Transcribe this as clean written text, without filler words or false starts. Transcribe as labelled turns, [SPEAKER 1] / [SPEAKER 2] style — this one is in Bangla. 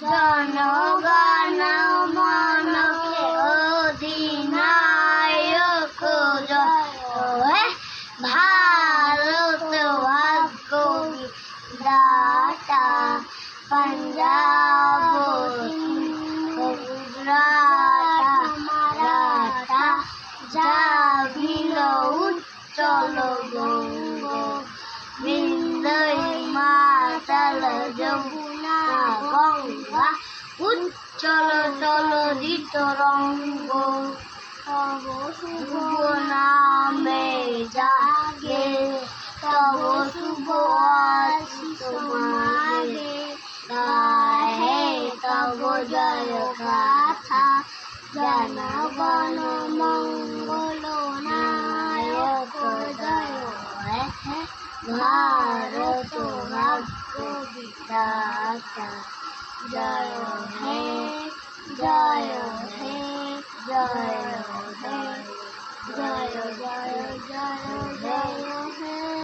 [SPEAKER 1] জনগণ মন অধিনায়ক জয় ভারত ভাগ্য বিধাতা पंजाब गुजरात माराठा जाबिल उच्चल बंग बिंदु हिमाचल যমুনা গঙ্গা উচ্চল চলজিত রঙ্গ তব শুভ নামে জাগে তব শুভ আশিস মাগে গাহে তব জয় গাথা জনগণ মঙ্গল নায়ক জয় হে ভারত ভাগ্য বিধাতা জয় হে জয় হে জয় হে জয় জয় জয় জয়